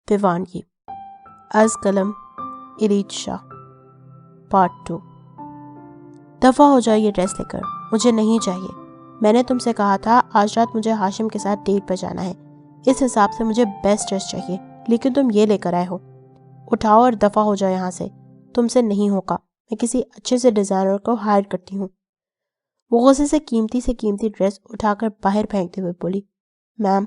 دیوانگی از قلم اریج شاہ پارٹ 2۔ دفعہ ہو جائے یہ ڈریس لے کر، مجھے نہیں چاہیے۔ میں نے تم سے کہا تھا آج رات مجھے ہاشم کے ساتھ ڈیٹ پہ جانا ہے، اس حساب سے مجھے بیسٹ ڈریس چاہیے، لیکن تم یہ لے کر آئے ہو۔ اٹھاؤ اور دفعہ ہو جاؤ یہاں سے، تم سے نہیں ہوگا۔ میں کسی اچھے سے ڈیزائنر کو ہائر کرتی ہوں۔ وہ غصے سے قیمتی ڈریس اٹھا کر باہر پھینکتے ہوئے بولی، میم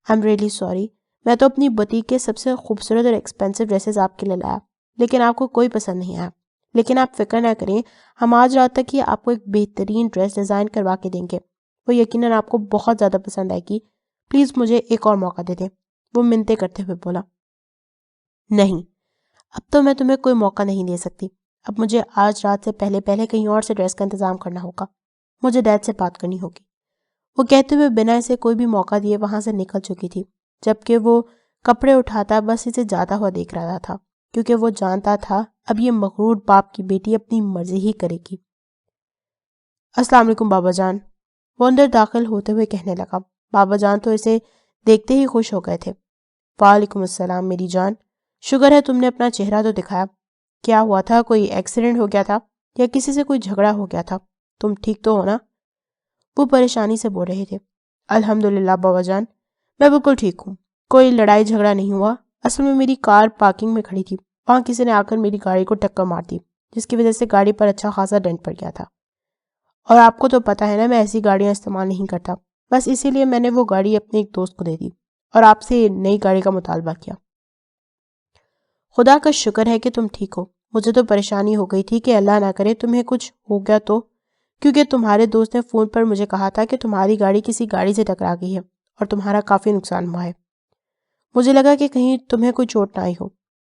آئی ایم ریئلی سوری، میں تو اپنی بوتیک کے سب سے خوبصورت اور ایکسپینسو ڈریسز آپ کے لیے لایا، لیکن آپ کو کوئی پسند نہیں آیا۔ لیکن آپ فکر نہ کریں، ہم آج رات تک ہی آپ کو ایک بہترین ڈریس ڈیزائن کروا کے دیں گے، وہ یقیناً آپ کو بہت زیادہ پسند آئے گی۔ پلیز مجھے ایک اور موقع دے دیں، وہ منتیں کرتے ہوئے بولا۔ نہیں، اب تو میں تمہیں کوئی موقع نہیں دے سکتی، اب مجھے آج رات سے پہلے کہیں اور سے ڈریس کا انتظام کرنا ہوگا، مجھے ڈیڈ سے بات کرنی ہوگی۔ وہ کہتے ہوئے بنا اسے کوئی بھی موقع دیے وہاں سے نکل چکی تھی، جبکہ وہ کپڑے اٹھاتا بس اسے جاتا ہوا دیکھ رہا تھا، کیونکہ وہ جانتا تھا اب یہ مغرور باپ کی بیٹی اپنی مرضی ہی کرے گی۔ السلام علیکم بابا جان، وہ اندر داخل ہوتے ہوئے کہنے لگا۔ بابا جان تو اسے دیکھتے ہی خوش ہو گئے تھے۔ وعلیکم السلام میری جان، شکر ہے تم نے اپنا چہرہ تو دکھایا۔ کیا ہوا تھا، کوئی ایکسیڈنٹ ہو گیا تھا یا کسی سے کوئی جھگڑا ہو گیا تھا؟ تم ٹھیک تو ہو نا؟ وہ پریشانی سے بول رہے تھے۔ الحمدللہ بابا جان، میں بالکل ٹھیک ہوں، کوئی لڑائی جھگڑا نہیں ہوا۔ اصل میں میری کار پارکنگ میں کھڑی تھی، وہاں کسی نے آ کر میری گاڑی کو ٹکر مار دی، جس کی وجہ سے گاڑی پر اچھا خاصا ڈنٹ پڑ گیا تھا۔ اور آپ کو تو پتہ ہے نا میں ایسی گاڑیاں استعمال نہیں کرتا، بس اسی لیے میں نے وہ گاڑی اپنے ایک دوست کو دے دی اور آپ سے نئی گاڑی کا مطالبہ کیا۔ خدا کا شکر ہے کہ تم ٹھیک ہو، مجھے تو پریشانی ہو گئی تھی کہ اللہ نہ کرے تمہیں کچھ ہو گیا تو، کیونکہ تمہارے دوست نے فون پر مجھے کہا تھا کہ تمہاری گاڑی کسی گاڑی سے ٹکرا گئی ہے اور تمہارا کافی نقصان ہوا ہے۔ مجھے لگا کہ کہیں تمہیں کوئی چوٹ نہ آئی ہو۔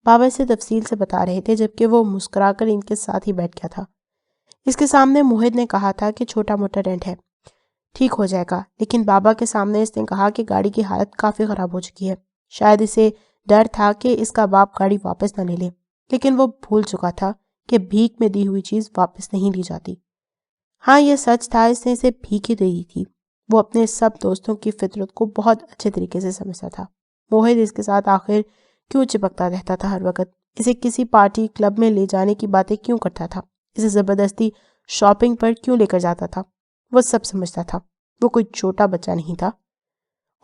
بابا اسے تفصیل سے بتا رہے تھے، جبکہ وہ مسکرا کر ان کے ساتھ ہی بیٹھ گیا تھا۔ اس کے سامنے موہد نے کہا تھا کہ چھوٹا موٹا ڈینٹ ہے، ٹھیک ہو جائے گا، لیکن بابا کے سامنے اس نے کہا کہ گاڑی کی حالت کافی خراب ہو چکی ہے۔ شاید اسے ڈر تھا کہ اس کا باپ گاڑی واپس نہ لے لے، لیکن وہ بھول چکا تھا کہ بھیک میں دی ہوئی چیز واپس نہیں لی جاتی۔ ہاں یہ سچ تھا، اس نے اسے بھیک ہی دے دی تھی۔ وہ اپنے سب دوستوں کی فطرت کو بہت اچھے طریقے سے سمجھتا تھا۔ موہد اس کے ساتھ آخر کیوں چپکتا رہتا تھا ہر وقت، اسے کسی پارٹی کلب میں لے جانے کی باتیں کیوں کرتا تھا، اسے زبردستی شاپنگ پر کیوں لے کر جاتا تھا، وہ سب سمجھتا تھا۔ وہ کوئی چھوٹا بچہ نہیں تھا،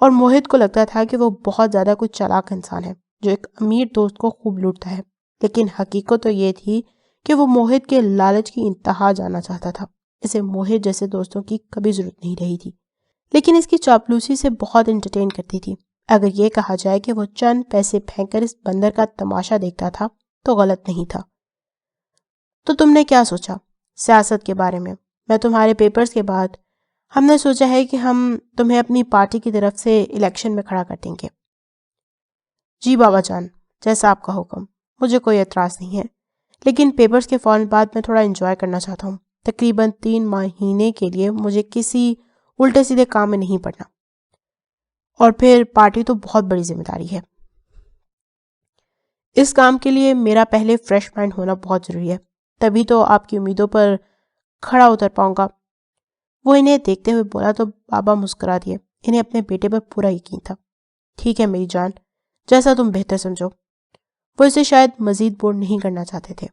اور موہد کو لگتا تھا کہ وہ بہت زیادہ کوئی چالاک انسان ہے جو ایک امیر دوست کو خوب لوٹتا ہے، لیکن حقیقت تو یہ تھی کہ وہ موہد کے لالچ کی انتہا جانا چاہتا تھا۔ اسے موہد جیسے دوستوں کی کبھی ضرورت نہیں رہی تھی، لیکن اس کی چاپلوسی سے بہت انٹرٹین کرتی تھی۔ اگر یہ کہا جائے کہ وہ چند پیسے پھینک کر اس بندر کا تماشا دیکھتا تھا تو غلط نہیں تھا۔ تو تم نے کیا سوچا سیاست کے بارے میں؟ میں تمہارے پیپرز کے بعد ہم نے سوچا ہے کہ ہم تمہیں اپنی پارٹی کی طرف سے الیکشن میں کھڑا کر دیں گے۔ جی بابا جان، جیسا آپ کا حکم، مجھے کوئی اعتراض نہیں ہے، لیکن پیپرز کے فوراً بعد میں تھوڑا انجوائے کرنا چاہتا ہوں۔ تقریباً 3 مہینے کے لیے مجھے کسی الٹے سیدھے کام میں نہیں پڑنا، اور پھر پارٹی تو بہت بڑی ذمہ داری ہے۔ اس کام کے لیے میرا پہلے فریش مائنڈ ہونا بہت ضروری ہے، تبھی تو آپ کی امیدوں پر کھڑا اتر پاؤں گا۔ وہ انہیں دیکھتے ہوئے بولا تو بابا مسکرا دیے، انہیں اپنے بیٹے پر پورا یقین تھا۔ ٹھیک ہے میری جان، جیسا تم بہتر سمجھو۔ وہ اسے شاید مزید بور نہیں کرنا چاہتے تھے۔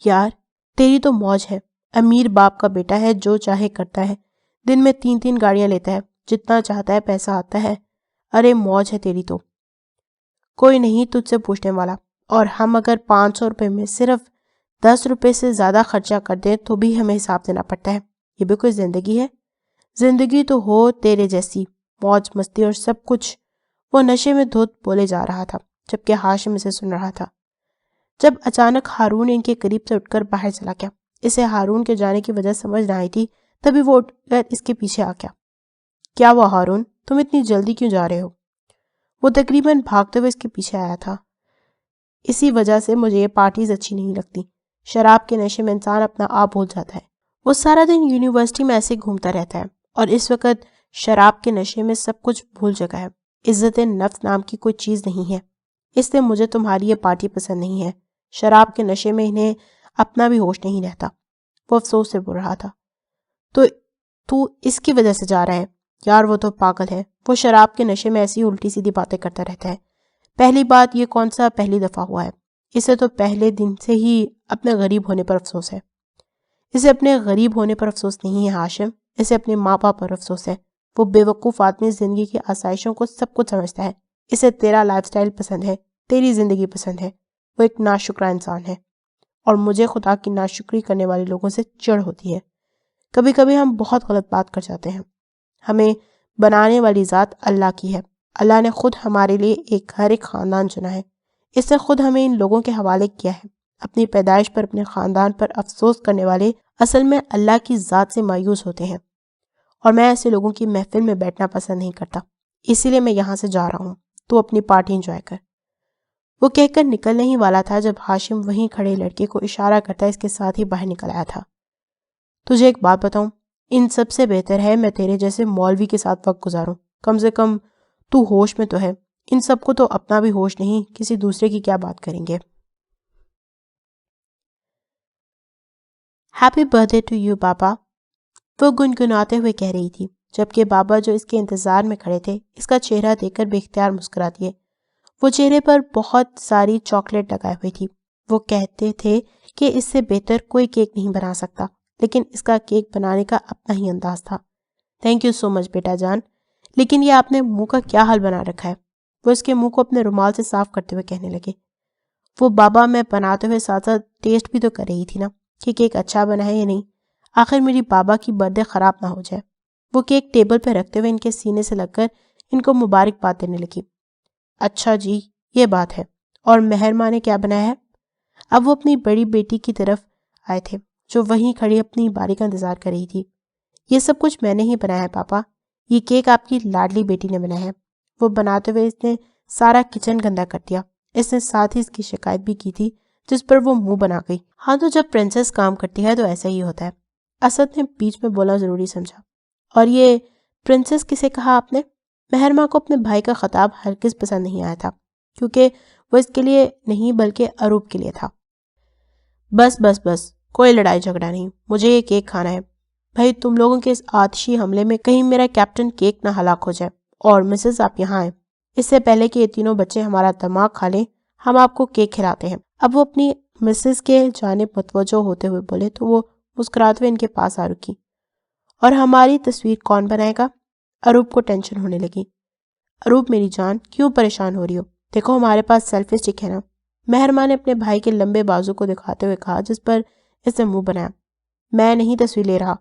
یار تیری تو موج ہے، امیر باپ کا بیٹا ہے، جو چاہے کرتا ہے، دن میں 3 گاڑیاں لیتا ہے، جتنا چاہتا ہے پیسہ آتا ہے۔ ارے موج ہے تیری تو، کوئی نہیں تجھ سے پوچھنے والا، اور ہم اگر 500 روپے میں صرف 10 روپے سے زیادہ خرچہ کر دیں تو بھی ہمیں حساب دینا پڑتا ہے۔ یہ بھی کوئی زندگی ہے؟ زندگی تو ہو تیرے جیسی، موج مستی اور سب کچھ۔ وہ نشے میں دھت بولے جا رہا تھا، جبکہ ہاشم اسے سن رہا تھا۔ جب اچانک ہارون ان کے قریب سے اٹھ کر باہر چلا گیا، اسے ہارون کے جانے کی وجہ سمجھ نہ آئی تھی، تبھی وہ اٹھ کر اس کے پیچھے آ گیا۔ کیا ہوا ہارون، تم اتنی جلدی کیوں جا رہے ہو؟ وہ تقریباً بھاگتے ہوئے اس کے پیچھے آیا تھا۔ اسی وجہ سے مجھے یہ پارٹیز اچھی نہیں لگتی، شراب کے نشے میں انسان اپنا آپ بھول جاتا ہے۔ وہ سارا دن یونیورسٹی میں ایسے گھومتا رہتا ہے، اور اس وقت شراب کے نشے میں سب کچھ بھول چکا ہے۔ عزت نفس نام کی کوئی چیز نہیں ہے، اس لیے مجھے تمہاری یہ پارٹی پسند نہیں ہے۔ شراب کے نشے میں انہیں اپنا بھی ہوش نہیں رہتا۔ وہ افسوس سے بول رہا تھا۔ تو اس کی وجہ سے جا رہا ہے؟ یار وہ تو پاگل ہے، وہ شراب کے نشے میں ایسی الٹی سیدھی باتیں کرتا رہتا ہے۔ پہلی بات یہ کون سا پہلی دفعہ ہوا ہے؟ اسے تو پہلے دن سے ہی اپنے غریب ہونے پر افسوس ہے۔ اسے اپنے غریب ہونے پر افسوس نہیں ہے ہاشم، اسے اپنے ماں باپ پر افسوس ہے۔ وہ بے وقوف آدمی زندگی کی آسائشوں کو سب کچھ سمجھتا ہے۔ اسے تیرا لائف سٹائل پسند ہے، تیری زندگی پسند ہے۔ وہ ایک ناشکرا انسان ہے، اور مجھے خدا کی ناشکری کرنے والے لوگوں سے چڑ ہوتی ہے۔ کبھی کبھی ہم بہت غلط بات کر جاتے ہیں۔ ہمیں بنانے والی ذات اللہ کی ہے۔ اللہ نے خود ہمارے لیے ہر ایک خاندان چنا ہے۔ اس نے خود ہمیں ان لوگوں کے حوالے کیا ہے۔ اپنی پیدائش پر اپنے خاندان پر افسوس کرنے والے اصل میں اللہ کی ذات سے مایوس ہوتے ہیں، اور میں ایسے لوگوں کی محفل میں بیٹھنا پسند نہیں کرتا، اسی لیے میں یہاں سے جا رہا ہوں، تو اپنی پارٹی انجوائے کر۔ وہ کہہ کر نکلنے ہی والا تھا جب ہاشم وہیں کھڑے لڑکے کو اشارہ کرتا اس کے ساتھ ہی باہر نکل آیا تھا۔ تجھے ایک بات بتاؤں، ان سب سے بہتر ہے میں تیرے جیسے مولوی کے ساتھ وقت گزاروں، کم سے کم تو ہوش میں تو ہے۔ ان سب کو تو اپنا بھی ہوش نہیں، کسی دوسرے کی کیا بات کریں گے۔ Happy birthday to you بابا، وہ گنگناتے ہوئے کہہ رہی تھی، جبکہ بابا جو اس کے انتظار میں کھڑے تھے اس کا چہرہ دیکھ کر بے اختیار مسکرا دیے۔ وہ چہرے پر بہت ساری چاکلیٹ لگائے ہوئی تھی۔ وہ کہتے تھے کہ اس سے بہتر کوئی کیک نہیں بنا سکتا، لیکن اس کا کیک بنانے کا اپنا ہی انداز تھا۔ تھینک یو سو مچ بیٹا جان، لیکن یہ آپ نے منہ کا کیا حال بنا رکھا ہے؟ وہ اس کے منہ کو اپنے رومال سے صاف کرتے ہوئے کہنے لگے۔ وہ بابا میں بناتے ہوئے ساتھ ساتھ ٹیسٹ بھی تو کر رہی تھی نا کہ کیک اچھا بنا ہے یا نہیں، آخر میری بابا کی برتھ ڈے خراب نہ ہو جائے۔ وہ کیک ٹیبل پہ رکھتے ہوئے ان کے سینے سے لگ کر ان کو مبارکباد دینے لگی۔ اچھا جی، یہ بات ہے، اور مہر ماں نے کیا بنایا ہے؟ اب وہ اپنی بڑی بیٹی کی طرف آئے تھے جو وہیں کھڑی اپنی باری کا انتظار کر رہی تھی۔ یہ سب کچھ میں نے ہی بنایا ہے پاپا، یہ کیک آپ کی لاڈلی بیٹی نے بنایا ہے۔ وہ بناتے ہوئے اس نے سارا کچن گندا کر دیا۔ اس نے ساتھ ہی اس کی شکایت بھی کی تھی، جس پر وہ منہ بنا گئی۔ ہاں تو جب پرنسس کام کرتی ہے تو ایسا ہی ہوتا ہے، اسد نے بیچ میں بولا ضروری سمجھا۔ اور یہ پرنسس کسے کہا آپ نے؟ مہر ماں کو اپنے بھائی کا خطاب ہرگز پسند نہیں آیا تھا، کیونکہ وہ اس کے لیے نہیں بلکہ اروپ کے لیے تھا۔ بس بس بس، کوئی لڑائی جھگڑا نہیں، مجھے یہ کیک کھانا ہے۔ بھائی تم لوگوں کے اس آتشی حملے میں کہیں میرا کیپٹن کیک نہ ہلاک ہو جائے، اور مسز آپ یہاں آئیں، اس سے پہلے کہ یہ تینوں بچے ہمارا دماغ کھا لیں، ہم آپ کو کیک کھلاتے ہیں۔ اب وہ اپنی مسز کے جانب متوجہ ہوتے ہوئے بولے تو وہ مسکراتے ہوئے ان کے پاس آ رکی۔ اور ہماری تصویر کون بنائے گا؟ اروپ کو ٹینشن ہونے لگی۔ اروپ میری جان، کیوں پریشان ہو رہی ہو؟ دیکھو ہمارے پاس سیلفی اسٹک ہے نا۔ مہر ماں نے اپنے بھائی کے لمبے بازو کو دکھاتے ہوئے کہا، جس پر اس نے منہ بنایا۔ میں نہیں تصویر لے رہا،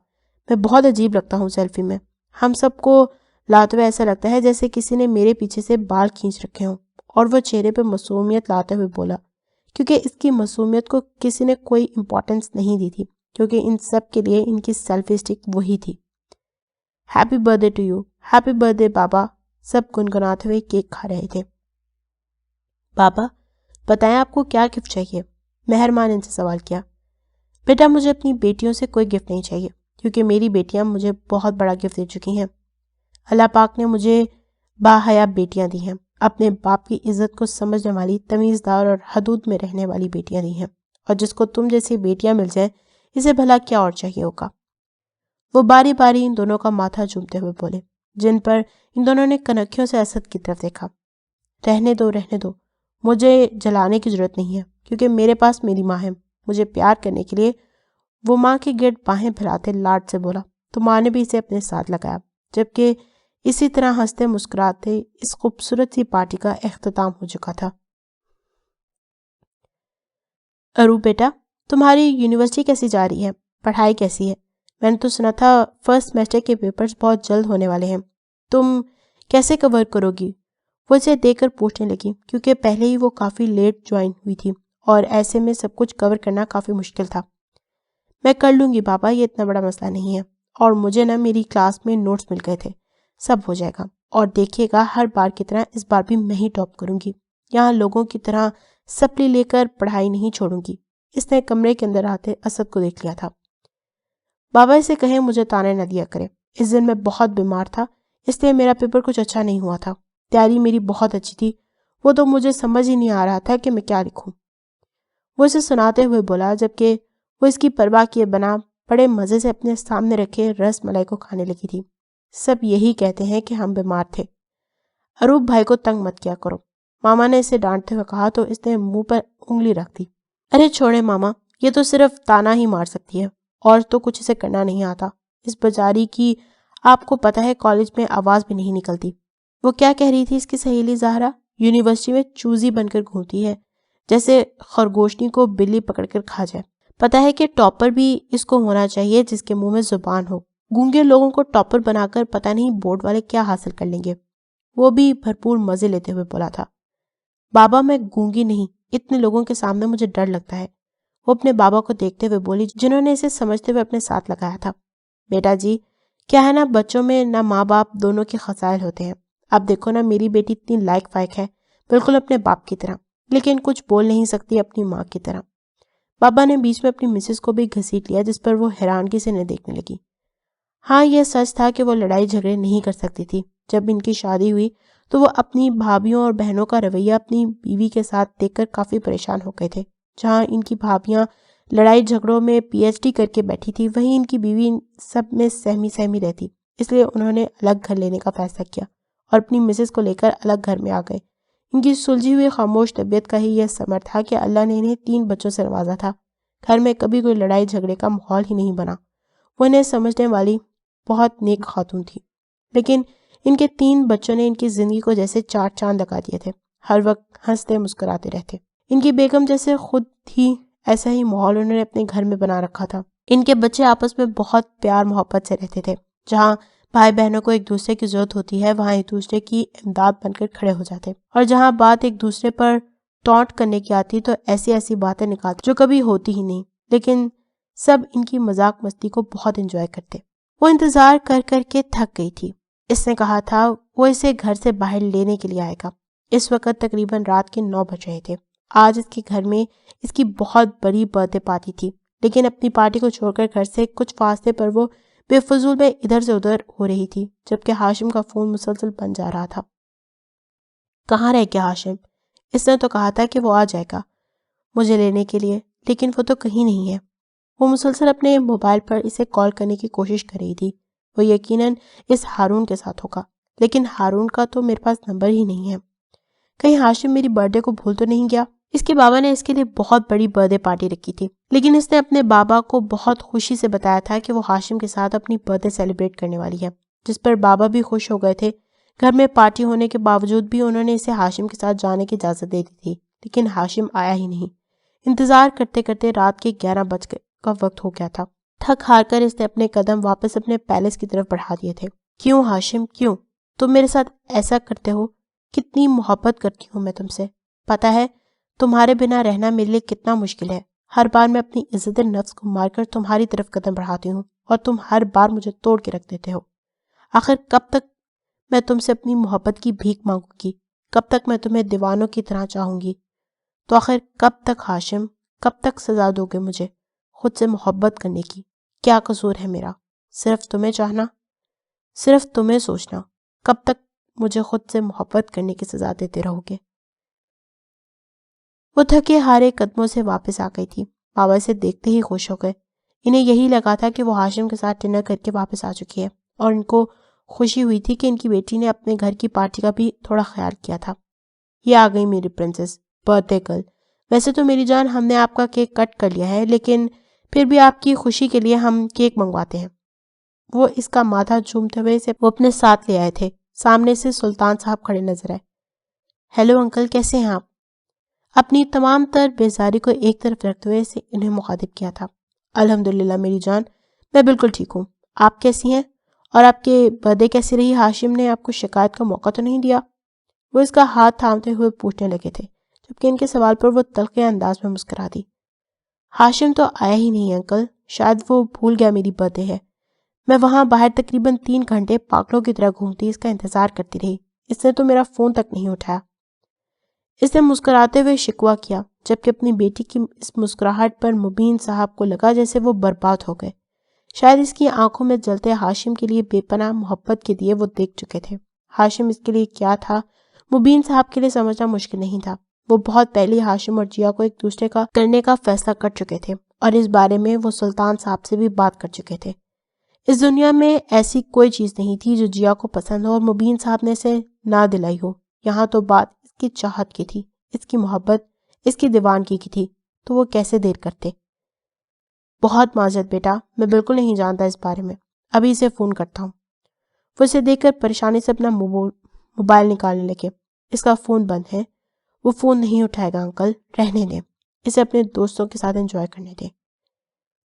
میں بہت عجیب لگتا ہوں سیلفی میں۔ ہم سب کو لاتے ہوئے ایسا لگتا ہے جیسے کسی نے میرے پیچھے سے بال کھینچ رکھے ہوں۔ اور وہ چہرے پہ معصومیت لاتے ہوئے بولا، کیونکہ اس کی معصومیت کو کسی نے کوئی امپورٹنس نہیں دی تھی، کیونکہ ان سب کے لیے ان کی سیلفی اسٹک وہی تھی۔ Happy birthday to you, happy birthday بابا، سب گنگناتے ہوئے کیک کھا رہے تھے۔ بابا بتائیں آپ کو کیا گفٹ چاہیے؟ مہر ماں نے ان سے سوال کیا۔ بیٹا مجھے اپنی بیٹیوں سے کوئی گفٹ نہیں چاہیے، کیونکہ میری بیٹیاں مجھے بہت بڑا گفٹ دے چکی ہیں۔ اللہ پاک نے مجھے باحیا بیٹیاں دی ہیں، اپنے باپ کی عزت کو سمجھنے والی، تمیزدار اور حدود میں رہنے والی بیٹیاں دی ہیں، اور جس کو تم جیسی بیٹیاں مل جائیں اسے بھلا کیا اور چاہیے ہوگا۔ وہ باری باری ان دونوں کا ماتھا چومتے ہوئے بولے، جن پر ان دونوں نے کنکھیوں سے اسد کی طرف دیکھا۔ رہنے دو، مجھے جلانے کی ضرورت نہیں ہے، کیونکہ میرے پاس میری ماں ہے۔ مجھے پیار کرنے کے لیے وہ ماں کے گرد باہیں پھیلاتے لاڈ سے بولا، تو ماں نے بھی اسے اپنے ساتھ لگایا، جبکہ اسی طرح ہنستے مسکراتے اس خوبصورت سی پارٹی کا اختتام ہو چکا تھا۔ اروپ بیٹا، تمہاری یونیورسٹی کیسی جا رہی ہے؟ پڑھائی کیسی ہے؟ میں نے تو سنا تھا فرسٹ سیمسٹر کے پیپرز بہت جلد ہونے والے ہیں، تم کیسے کور کرو گی؟ وہ اسے دیکھ کر پوچھنے لگی، کیونکہ پہلے ہی وہ کافی لیٹ جوائن ہوئی تھی اور ایسے میں سب کچھ کور کرنا کافی مشکل تھا۔ میں کر لوں گی بابا، یہ اتنا بڑا مسئلہ نہیں ہے، اور مجھے نا میری کلاس میں نوٹس مل گئے تھے، سب ہو جائے گا، اور دیکھیے گا ہر بار کی طرح اس بار بھی میں ہی ٹاپ کروں گی، یہاں لوگوں کی طرح سپلی لے کر پڑھائی نہیں چھوڑوں گی۔ اس نے کمرے کے اندر آتے اسد کو دیکھ لیا تھا۔ بابا اسے کہیں مجھے تانے نہ دیا کرے، اس دن میں بہت بیمار تھا، اس لیے میرا پیپر کچھ اچھا نہیں ہوا تھا، تیاری میری بہت اچھی تھی، وہ تو مجھے سمجھ ہی نہیں آ رہا تھا کہ میں کیا لکھوں۔ وہ اسے سناتے ہوئے بولا، جبکہ وہ اس کی پرواہ کیے بنا بڑے مزے سے اپنے سامنے رکھے رس ملائی کو کھانے لگی تھی۔ سب یہی کہتے ہیں کہ ہم بیمار تھے۔ اروپ بھائی کو تنگ مت کیا کرو، ماما نے اسے ڈانٹتے ہوئے کہا تو اس نے منہ پر انگلی رکھ دی۔ ارے چھوڑے ماما، یہ تو صرف تانا ہی مار سکتی ہے اور تو کچھ اسے کرنا نہیں آتا۔ اس بیچاری کی آپ کو پتہ ہے کالج میں آواز بھی نہیں نکلتی۔ وہ کیا کہہ رہی تھی اس کی سہیلی زہرا؟ یونیورسٹی میں چوزی بن کر گھومتی ہے، جیسے خرگوشنی کو بلی پکڑ کر کھا جائے۔ پتہ ہے کہ ٹاپر بھی اس کو ہونا چاہیے جس کے منہ میں زبان ہو۔ گونگے لوگوں کو ٹاپر بنا کر پتہ نہیں بورڈ والے کیا حاصل کر لیں گے۔ وہ بھی بھرپور مزے لیتے ہوئے بولا تھا۔ بابا میں گونگی نہیں، اتنے لوگوں کے سامنے مجھے ڈر لگتا ہے۔ وہ اپنے بابا کو دیکھتے ہوئے بولی جنہوں نے اسے سمجھتے ہوئے اپنے ساتھ لگایا تھا۔ بیٹا جی، کیا ہے نا، بچوں میں نہ ماں باپ دونوں کے خصائل ہوتے ہیں۔ اب دیکھو نا، میری بیٹی اتنی لائق فائق ہے، بالکل اپنے باپ کی طرح، لیکن کچھ بول نہیں سکتی اپنی ماں کی طرح۔ بابا نے بیچ میں اپنی مسز کو بھی گھسیٹ لیا، جس پر وہ حیرانگی سے انہیں دیکھنے لگی۔ ہاں، یہ سچ تھا کہ وہ لڑائی جھگڑے نہیں کر سکتی تھی۔ جب ان کی شادی ہوئی تو وہ اپنی بھابھیوں اور بہنوں کا رویہ اپنی بیوی کے ساتھ دیکھ کر کافی پریشان ہو گئے تھے۔ جہاں ان کی بھابھیاں لڑائی جھگڑوں میں پی ایچ ڈی کر کے بیٹھی تھی، وہیں ان کی بیوی سب میں سہمی سہمی رہتی۔ اس لیے انہوں نے الگ گھر لینے کا فیصلہ کیا اور اپنی مسز کو لے کر الگ گھر میں آ گئے۔ ان کی سلجھی ہوئی خاموش طبیعت کا ہی یہ ثمر تھا کہ اللہ نے انہیں 3 بچوں سے نوازا تھا۔ گھر میں کبھی کوئی لڑائی جھگڑے کا ماحول ہی نہیں بنا۔ وہ انہیں سمجھنے والی بہت نیک خاتون تھی، لیکن ان کے 3 بچوں نے ان کی زندگی کو جیسے 4 چاند لگا دیے تھے۔ ہر وقت ہنستے مسکراتے رہتے۔ ان کی بیگم جیسے خود تھی، ایسا ہی ماحول انہوں نے اپنے گھر میں بنا رکھا تھا۔ ان کے بچے آپس میں بہت پیار محبت سے رہتے تھے۔ جہاں بھائی بہنوں کو ایک دوسرے کی ضرورت ہوتی ہے، وہاں ایک دوسرے کی امداد بن کر کھڑے ہو جاتے، اور جہاں بات ایک دوسرے پر ٹونٹ کرنے کی آتی تو ایسی ایسی باتیں نکالتے جو کبھی ہوتی ہی نہیں، لیکن سب ان کی مذاق مستی کو بہت انجوائے کرتے۔ وہ انتظار کر کر کے تھک گئی تھی۔ اس نے کہا تھا وہ اسے گھر سے باہر لینے کے لیے آئے گا۔ اس وقت تقریباً رات کے 9 بج رہے تھے۔ آج اس کے گھر میں اس کی بہت بڑی برتھ ڈے پارٹی تھی، لیکن اپنی پارٹی کو چھوڑ کر گھر سے کچھ فاصلے پر وہ بے فضول میں ادھر سے ادھر ہو رہی تھی، جبکہ ہاشم کا فون مسلسل بن جا رہا تھا۔ کہاں رہ گیا ہاشم؟ اس نے تو کہا تھا کہ وہ آ جائے گا مجھے لینے کے لیے، لیکن وہ تو کہیں نہیں ہے۔ وہ مسلسل اپنے موبائل پر اسے کال کرنے کی کوشش کر رہی تھی۔ وہ یقیناً اس ہارون کے ساتھ ہوگا، لیکن ہارون کا تو میرے پاس نمبر ہی نہیں ہے۔ کہیں ہاشم میری برتھ ڈے کو بھول تو نہیں گیا؟ اس کے بابا نے اس کے لیے بہت بڑی برتھ ڈے پارٹی رکھی تھی، لیکن اس نے اپنے بابا کو بہت خوشی سے بتایا تھا کہ وہ ہاشم کے ساتھ اپنی برتھ ڈے سیلیبریٹ کرنے والی ہے، جس پر بابا بھی خوش ہو گئے تھے۔ گھر میں پارٹی ہونے کے باوجود بھی انہوں نے اسے ہاشم کے ساتھ جانے کی اجازت دے دی تھی، لیکن ہاشم آیا ہی نہیں۔ انتظار کرتے کرتے رات کے 11 بج کا وقت ہو گیا تھا۔ تھک ہار کر اس نے اپنے قدم واپس اپنے پیلس کی طرف بڑھا دیے تھے۔ کیوں ہاشم، کیوں تم میرے ساتھ ایسا کرتے ہو؟ کتنی محبت کرتی ہوں میں تم سے، پتہ ہے تمہارے بنا رہنا میرے لیے کتنا مشکل ہے۔ ہر بار میں اپنی عزت نفس کو مار کر تمہاری طرف قدم بڑھاتی ہوں اور تم ہر بار مجھے توڑ کے رکھ دیتے ہو۔ آخر کب تک میں تم سے اپنی محبت کی بھیک مانگوں گی؟ کب تک میں تمہیں دیوانوں کی طرح چاہوں گی؟ تو آخر کب تک ہاشم، کب تک سزا دو گے مجھے خود سے محبت کرنے کی؟ کیا قصور ہے میرا؟ صرف تمہیں چاہنا، صرف تمہیں سوچنا۔ کب تک مجھے خود سے محبت کرنے کی سزا دیتے رہو گے؟ وہ تھکے ہارے قدموں سے واپس آ گئی تھی۔ بابا اسے دیکھتے ہی خوش ہو گئے۔ انہیں یہی لگا تھا کہ وہ ہاشم کے ساتھ ڈنر کر کے واپس آ چکی ہے، اور ان کو خوشی ہوئی تھی کہ ان کی بیٹی نے اپنے گھر کی پارٹی کا بھی تھوڑا خیال کیا تھا۔ یہ آ گئی میری پرنسس، برتھ ڈے گرل۔ ویسے تو میری جان ہم نے آپ کا کیک کٹ کر لیا ہے، لیکن پھر بھی آپ کی خوشی کے لیے ہم کیک منگواتے ہیں۔ وہ اس کا ماتھا چومتے ہوئے اسے وہ اپنے ساتھ لے آئے تھے۔ سامنے سے سلطان صاحب کھڑے نظر آئے۔ ہیلو انکل، کیسے ہیں آپ؟ اپنی تمام تر بیزاری کو ایک طرف رکھتے ہوئے اسے انہیں مخاطب کیا تھا۔ الحمدللہ میری جان، میں بالکل ٹھیک ہوں۔ آپ کیسی ہیں؟ اور آپ کے برتھ ڈے کیسی رہی؟ ہاشم نے آپ کو شکایت کا موقع تو نہیں دیا؟ وہ اس کا ہاتھ تھامتے ہوئے پوچھنے لگے تھے، جبکہ ان کے سوال پر وہ تلخے انداز میں مسکرا دی۔ ہاشم تو آیا ہی نہیں انکل، شاید وہ بھول گیا میری برتھ ڈے ہے۔ میں وہاں باہر تقریباً 3 گھنٹے پاگلوں کی طرح گھومتی اس کا انتظار کرتی رہی، اس نے تو میرا فون تک نہیں اٹھایا۔ اس نے مسکراتے ہوئے شکوہ کیا، جبکہ اپنی بیٹی کی اس مسکراہٹ پر مبین صاحب کو لگا جیسے وہ برباد ہو گئے۔ شاید اس کی آنکھوں میں جلتے ہاشم کے لیے بے پناہ محبت کے دیے وہ دیکھ چکے تھے۔ ہاشم اس کے لیے کیا تھا، مبین صاحب کے لیے سمجھنا مشکل نہیں تھا۔ وہ بہت پہلے ہاشم اور جیا کو ایک دوسرے کا کرنے کا فیصلہ کر چکے تھے، اور اس بارے میں وہ سلطان صاحب سے بھی بات کر چکے تھے۔ اس دنیا میں ایسی کوئی چیز نہیں تھی جو جیا کو پسند ہو اور مبین صاحب نے اسے نہ دلائی ہو۔ یہاں تو بات اس کی چاہت کی تھی، اس کی محبت، اس کی دیوانگی کی تھی، تو وہ کیسے دیر کرتے؟ بہت معذرت بیٹا، میں بالکل نہیں جانتا اس بارے میں، ابھی اسے فون کرتا ہوں۔ وہ اسے دیکھ کر پریشانی سے اپنا موبائل نکالنے لگے۔ اس کا فون بند ہے، وہ فون نہیں اٹھائے گا انکل، رہنے دیں، اسے اپنے دوستوں کے ساتھ انجوائے کرنے دیں۔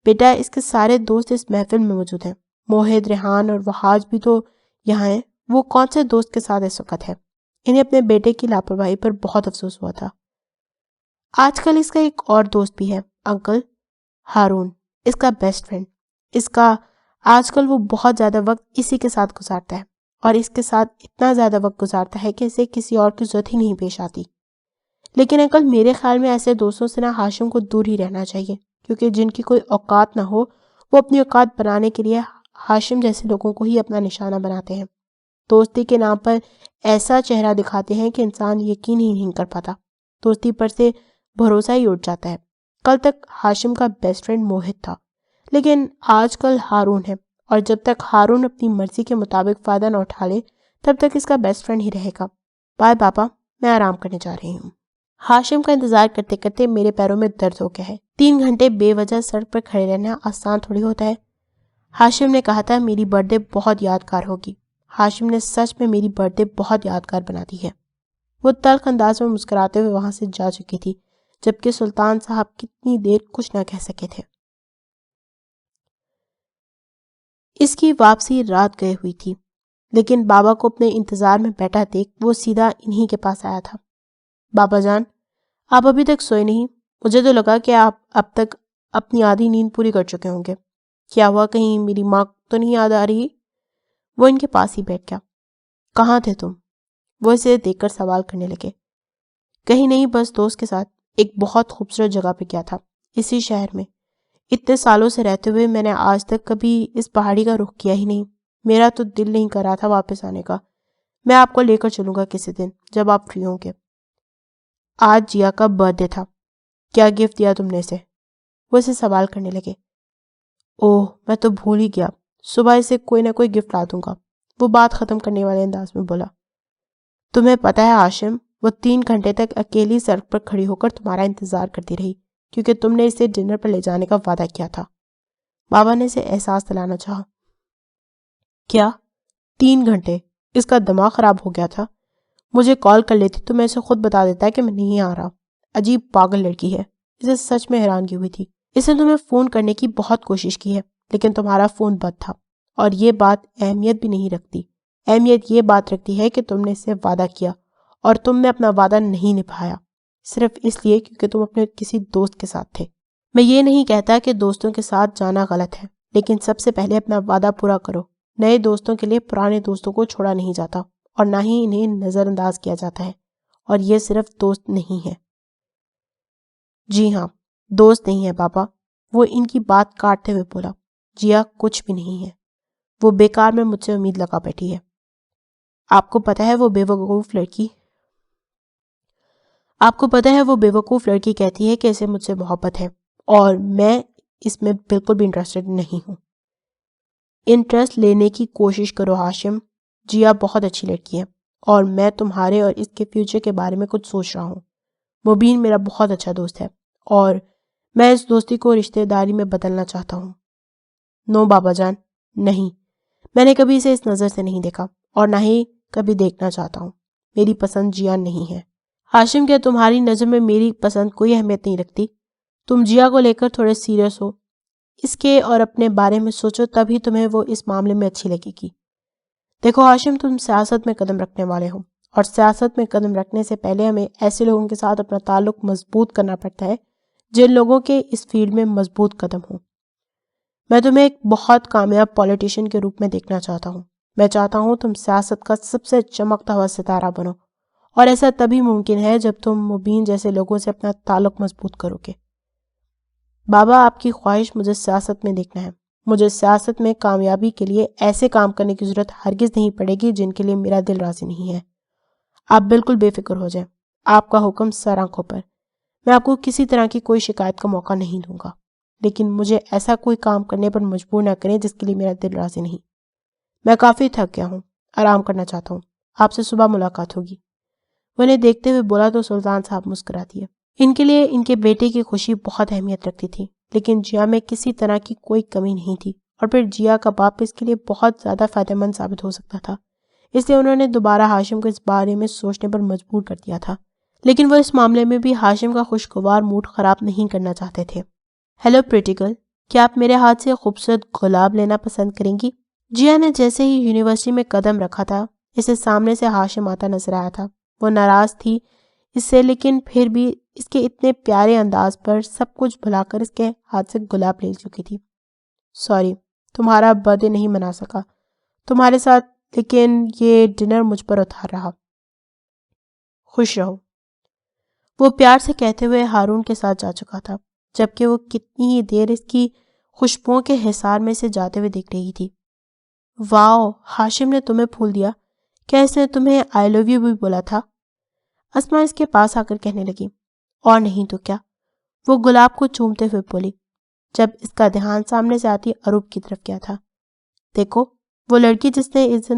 بیٹا اس کے سارے دوست اس محفل میں موجود ہیں، موحد، ریحان اور وحاج بھی تو یہاں ہیں، وہ کون سے دوست کے ساتھ اس وقت ہے؟ انہیں اپنے بیٹے کی لاپرواہی پر بہت افسوس ہوا تھا۔ آج کل اس کا ایک اور دوست بھی ہے انکل، ہارون، اس کا بیسٹ فرینڈ۔ اس کا آج کل وہ بہت زیادہ وقت اسی کے ساتھ گزارتا ہے اور اس کے ساتھ اتنا زیادہ وقت گزارتا ہے کہ اسے کسی اور کی ضرورت ہی نہیں پیش آتی۔ لیکن انکل میرے خیال میں ایسے دوستوں سے نہ ہاشم کو دور ہی رہنا چاہیے، کیونکہ جن کی کوئی اوقات نہ ہو وہ اپنی اوقات بنانے کے لیے ہاشم جیسے لوگوں کو ہی اپنا نشانہ بناتے ہیں، دوستی کے نام پر ایسا چہرہ دکھاتے ہیں کہ انسان یقین ہی نہیں کر پاتا، دوستی پر سے بھروسہ ہی اٹھ جاتا ہے۔ کل تک ہاشم کا بیسٹ فرینڈ موہد تھا، لیکن آج کل ہارون ہے، اور جب تک ہارون اپنی مرضی کے مطابق فائدہ نہ اٹھا لے تب تک اس کا بیسٹ فرینڈ ہی رہے گا۔ بائے پاپا، میں آرام کرنے جا رہی ہوں۔ ہاشم کا انتظار کرتے کرتے میرے پیروں میں درد ہو گیا ہے۔ 3 گھنٹے بے وجہ سڑک پر کھڑے رہنا آسان تھوڑی ہوتا ہے۔ ہاشم نے کہا تھا میری برتھ ڈے بہت یادگار ہوگی۔ ہاشم نے سچ میں میری برتھ ڈے بہت یادگار بنا دی ہے۔ وہ تلخ انداز میں مسکراتے ہوئے وہاں سے جا چکی تھی، جبکہ سلطان صاحب کتنی دیر کچھ نہ کہہ سکے تھے۔ اس کی واپسی رات گئے ہوئی تھی، لیکن بابا کو اپنے انتظار میں بیٹھا دیکھ وہ سیدھا انہی کے پاس آیا تھا۔ بابا جان، آپ ابھی تک سوئے نہیں؟ مجھے تو لگا کہ آپ اب تک اپنی آدھی نیند پوری کر چکے ہوں گے۔ کیا ہوا، کہیں میری ماں تو نہیں یاد آ رہی؟ وہ ان کے پاس ہی بیٹھ گیا۔ کہاں تھے تم؟ وہ اسے دیکھ کر سوال کرنے لگے۔ کہیں نہیں، بس دوست کے ساتھ ایک بہت خوبصورت جگہ پہ گیا تھا، اسی شہر میں۔ اتنے سالوں سے رہتے ہوئے میں نے آج تک کبھی اس پہاڑی کا رخ کیا ہی نہیں۔ میرا تو دل نہیں کر رہا تھا واپس آنے کا۔ میں آپ کو لے کر چلوں گا کسی دن جب آپ فری ہوں گے۔ آج جیا کا برتھ ڈے تھا، کیا گفٹ دیا تم نے اسے؟ وہ اسے سوال کرنے لگے۔ اوہ، میں تو بھول ہی گیا، صبح اسے کوئی نہ کوئی گفٹ لا دوں گا، وہ بات ختم کرنے والے انداز میں بولا۔ تمہیں پتہ ہے ہاشم، وہ 3 گھنٹے تک اکیلی سڑک پر کھڑی ہو کر تمہارا انتظار کرتی رہی، کیونکہ تم نے اسے ڈنر پر لے جانے کا وعدہ کیا تھا۔ بابا نے اسے احساس دلانا چاہا۔ کیا 3 گھنٹے؟ اس کا دماغ خراب ہو گیا تھا۔ مجھے کال کر لیتی تو میں اسے خود بتا دیتا کہ میں نہیں آ رہا۔ عجیب پاگل لڑکی ہے، اسے سچ میں حیرانگی ہوئی تھی۔ اس نے تمہیں فون کرنے کی بہت کوشش کی ہے، لیکن تمہارا فون بند تھا، اور یہ بات اہمیت بھی نہیں رکھتی۔ اہمیت یہ بات رکھتی ہے کہ تم نے اسے وعدہ کیا اور تم نے اپنا وعدہ نہیں نبھایا، صرف اس لیے کیونکہ تم اپنے کسی دوست کے ساتھ تھے۔ میں یہ نہیں کہتا کہ دوستوں کے ساتھ جانا غلط ہے، لیکن سب سے پہلے اپنا وعدہ پورا کرو۔ نئے دوستوں کے لیے پرانے دوستوں کو چھوڑا نہیں جاتا، اور نہ ہی انہیں نظر انداز کیا جاتا ہے، اور یہ صرف دوست نہیں ہے۔ جی ہاں، دوست نہیں ہے بابا، وہ ان کی بات کاٹتے ہوئے بولا۔ جیا کچھ بھی نہیں ہے، وہ بیکار میں مجھ سے امید لگا بیٹھی ہے۔ آپ کو پتہ ہے وہ بے وقوف لڑکی کہتی ہے کہ اسے مجھ سے محبت ہے، اور میں اس میں بالکل بھی انٹرسٹڈ نہیں ہوں۔ انٹرسٹ لینے کی کوشش کرو ہاشم، جیا بہت اچھی لڑکی ہے، اور میں تمہارے اور اس کے فیوچر کے بارے میں کچھ سوچ رہا ہوں۔ مبین میرا بہت اچھا دوست ہے، اور میں اس دوستی کو رشتہ داری میں بدلنا چاہتا ہوں۔ نو بابا جان، نہیں، میں نے کبھی اسے اس نظر سے نہیں دیکھا، اور نہ ہی کبھی دیکھنا چاہتا ہوں۔ میری پسند جیا نہیں ہے۔ ہاشم، کیا تمہاری نظر میں میری پسند کوئی اہمیت نہیں رکھتی؟ تم جیا کو لے کر تھوڑے سیریس ہو، اس کے اور اپنے بارے میں سوچو، تبھی تمہیں وہ اس معاملے میں اچھی لگے گی۔ دیکھو ہاشم، تم سیاست میں قدم رکھنے والے ہو، اور سیاست میں قدم رکھنے سے پہلے ہمیں ایسے لوگوں کے ساتھ اپنا تعلق مضبوط کرنا پڑتا ہے جن لوگوں کے اس فیلڈ میں مضبوط قدم ہوں۔ میں تمہیں ایک بہت کامیاب پولیٹیشین کے روپ میں دیکھنا چاہتا ہوں۔ میں چاہتا ہوں تم سیاست کا سب سے چمکتا ہوا ستارہ بنو، اور ایسا تبھی ممکن ہے جب تم مبین جیسے لوگوں سے اپنا تعلق مضبوط کرو گے۔ بابا، آپ کی خواہش مجھے سیاست میں دیکھنا ہے۔ مجھے سیاست میں کامیابی کے لیے ایسے کام کرنے کی ضرورت ہرگز نہیں پڑے گی جن کے لیے میرا دل راضی نہیں ہے۔ آپ بالکل بے فکر ہو جائیں، آپ کا حکم سر آنکھوں پر۔ میں آپ کو کسی طرح کی کوئی شکایت کا موقع نہیں دوں گا۔ لیکن مجھے ایسا کوئی کام کرنے پر مجبور نہ کریں جس کے لیے میرا دل راضی نہیں۔ میں کافی تھک گیا ہوں، آرام کرنا چاہتا ہوں، آپ سے صبح ملاقات ہوگی۔ وہ انہیں دیکھتے ہوئے بولا تو سلطان صاحب مسکرا دیے۔ ان کے لیے ان کے بیٹے کی خوشی بہت اہمیت رکھتی تھی، لیکن جیا میں کسی طرح کی کوئی کمی نہیں تھی، اور پھر جیا کا باپ اس کے لیے بہت زیادہ فائدہ مند ثابت ہو سکتا تھا، اس لیے انہوں نے دوبارہ ہاشم کو اس بارے میں سوچنے پر مجبور کر دیا تھا۔ لیکن وہ اس معاملے میں بھی ہاشم کا خوشگوار موڈ خراب نہیں کرنا چاہتے تھے۔ ہیلو پریٹی گرل، کیا آپ میرے ہاتھ سے خوبصورت گلاب لینا پسند کریں گی؟ جیا نے جیسے ہی یونیورسٹی میں قدم رکھا تھا، اسے سامنے سے ہاشم آتا نظر آیا تھا۔ وہ ناراض تھی اس سے، لیکن پھر بھی اس کے اتنے پیارے انداز پر سب کچھ بھلا کر اس کے ہاتھ سے گلاب لے چکی تھی۔ سوری، تمہارا برتھ ڈے نہیں منا سکا تمہارے ساتھ، لیکن یہ ڈنر مجھ پر اتار رہا۔ خوش رہو، وہ پیار سے کہتے ہوئے ہارون کے ساتھ جا چکا تھا، جبکہ وہ کتنی ہی دیر اس کی خوشبوؤں کے حصار میں سے جاتے ہوئے دیکھ رہی تھی۔ واؤ، ہاشم نے تمہیں پھول دیا، کیا اس نے تمہیں آئی لو یو بھی بولا تھا؟ اسما اس کے پاس آ کر کہنے لگی۔ اور نہیں تو کیا، وہ گلاب کو چومتے ہوئے بولی، جب اس کا دھیان سامنے سے آتی اروپ کی طرف کیا تھا۔ دیکھو وہ لڑکی جس نے اس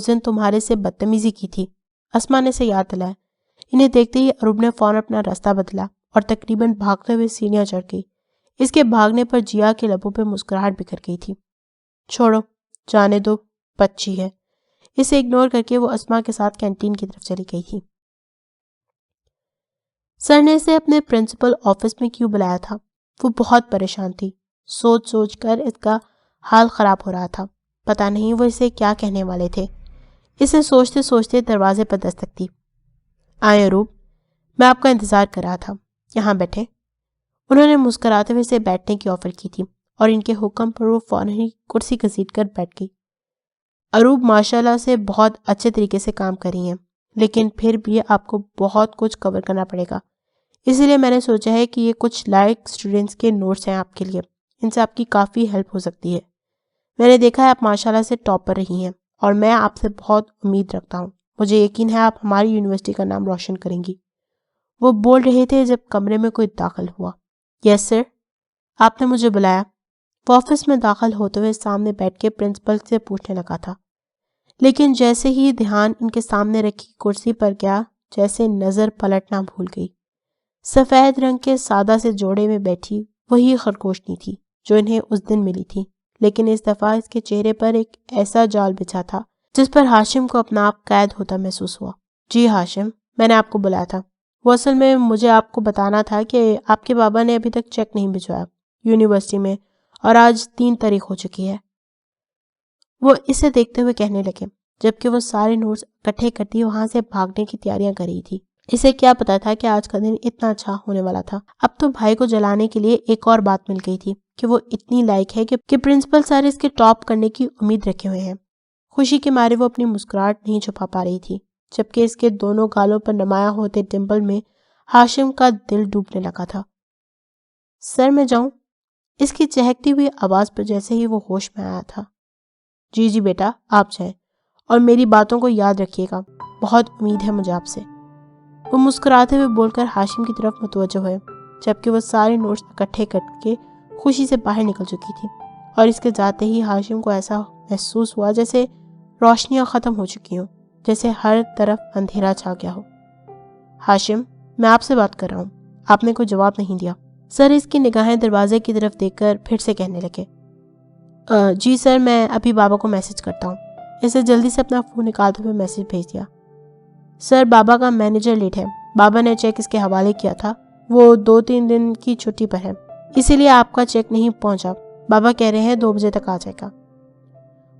دن تمہارے سے بدتمیزی کی تھی، اسما نے اسے یاد دلایا۔ انہیں دیکھتے ہی اروپ نے فوراً اپنا راستہ بدلا اور تقریباً بھاگتے ہوئے سیڑھیاں چڑھ گئی۔ اس کے بھاگنے پر جیا کے لبوں پہ مسکراہٹ بکھر گئی تھی۔ چھوڑو، جانے دو، بچی ہے۔ اسے اگنور کر کے وہ اسما کے ساتھ کینٹین کی طرف چلی گئی تھی۔ سر نے اسے اپنے پرنسپل آفس میں کیوں بلایا تھا؟ وہ بہت پریشان تھی، سوچ سوچ کر اس کا حال خراب ہو رہا تھا۔ پتہ نہیں وہ اسے کیا کہنے والے تھے۔ اسے سوچتے سوچتے دروازے پر دستک دی۔ آئے اروپ، میں آپ کا انتظار کر رہا تھا، یہاں بیٹھے۔ انہوں نے مسکراتے ہوئے اسے بیٹھنے کی آفر کی تھی، اور ان کے حکم پر وہ فوراً ہی کرسی گھسیٹ کر بیٹھ گئی۔ اروپ ماشاءاللہ سے بہت اچھے طریقے سے کام کر رہی ہیں، لیکن پھر بھی آپ کو بہت کچھ کور کرنا پڑے گا، اسی لیے میں نے سوچا ہے کہ یہ کچھ لائق اسٹوڈنٹس کے نوٹس ہیں آپ کے لیے، ان سے آپ کی کافی ہیلپ ہو سکتی ہے۔ میں نے دیکھا ہے آپ ماشاءاللہ سے ٹاپ پر رہی ہیں، اور میں آپ سے بہت امید رکھتا ہوں۔ مجھے یقین ہے آپ ہماری یونیورسٹی کا نام روشن کریں گی۔ وہ بول رہے تھے جب کمرے میں کوئی داخل ہوا۔ یس سر، آپ نے مجھے بلایا؟ وہ آفس میں داخل ہوتے ہوئے سامنے بیٹھ کے پرنسپل سے پوچھنے لگا تھا، لیکن جیسے ہی دھیان ان کے سامنے رکھی کرسی پر گیا، جیسے نظر پلٹنا بھول گئی۔ سفید رنگ کے سادہ سے جوڑے میں بیٹھی وہی خرگوشنی تھی جو انہیں اس دن ملی تھی، لیکن اس دفعہ اس کے چہرے پر ایک ایسا جال بچھا تھا جس پر ہاشم کو اپنا آپ قید ہوتا محسوس ہوا۔ جی ہاشم، میں نے آپ کو بلایا تھا۔ وہ اصل میں مجھے آپ کو بتانا تھا کہ آپ کے بابا نے ابھی تک چیک نہیں بھجوایا یونیورسٹی میں، اور آج 3 تاریخ ہو چکی ہے۔ وہ اسے دیکھتے ہوئے کہنے لگے، جبکہ وہ سارے نوٹس اکٹھے کرتی وہاں سے بھاگنے کی تیاریاں کر رہی تھی۔ اسے کیا پتا تھا کہ آج کا دن اتنا اچھا ہونے والا تھا۔ اب تو بھائی کو جلانے کے لیے ایک اور بات مل گئی تھی کہ وہ اتنی لائق ہے کہ پرنسپل سر اس کے ٹاپ کرنے کی امید رکھے ہوئے ہیں۔ خوشی کے مارے وہ اپنی مسکراہٹ نہیں چھپا پا رہی تھی، جبکہ اس کے دونوں گالوں پر نمایاں ہوتے ڈمپل میں ہاشم کا دل ڈوبنے لگا تھا۔ سر میں جاؤں؟ اس کی چہکتی ہوئی آواز پر جیسے ہی وہ ہوش میں آیا تھا۔ جی جی بیٹا، آپ جائیں، اور میری باتوں کو یاد رکھیے گا، بہت امید ہے مجھے آپ سے۔ وہ مسکراتے ہوئے بول کر ہاشم کی طرف متوجہ ہوئے، جبکہ وہ سارے نوٹس اکٹھے کر کے خوشی سے باہر نکل چکی تھی، اور اس کے جاتے ہی ہاشم کو ایسا محسوس ہوا جیسے روشنیاں ختم ہو چکی ہوں، جیسے ہر طرف اندھیرا چھا گیا ہو۔ ہاشم، میں آپ سے بات کر رہا ہوں، آپ نے کوئی جواب نہیں دیا۔ سر اس کی نگاہیں دروازے کی طرف دیکھ کر پھر سے کہنے لگے، جی سر، میں ابھی بابا کو میسج کرتا ہوں۔ اسے جلدی سے اپنا فون نکالتے ہوئے میسج بھیج دیا۔ سر، بابا کا مینیجر لیٹ ہے، بابا نے چیک اس کے حوالے کیا تھا، وہ 2-3 دن کی چھٹی پر ہے، اسی لیے آپ کا چیک نہیں پہنچا، بابا کہہ رہے ہیں 2 بجے تک آ جائے گا۔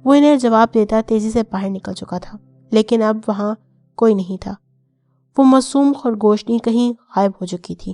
وہ انہیں جواب دیتا تیزی سے باہر نکل چکا تھا، لیکن اب وہاں کوئی نہیں تھا۔ وہ معصوم خرگوشنی کہیں غائب ہو چکی تھی۔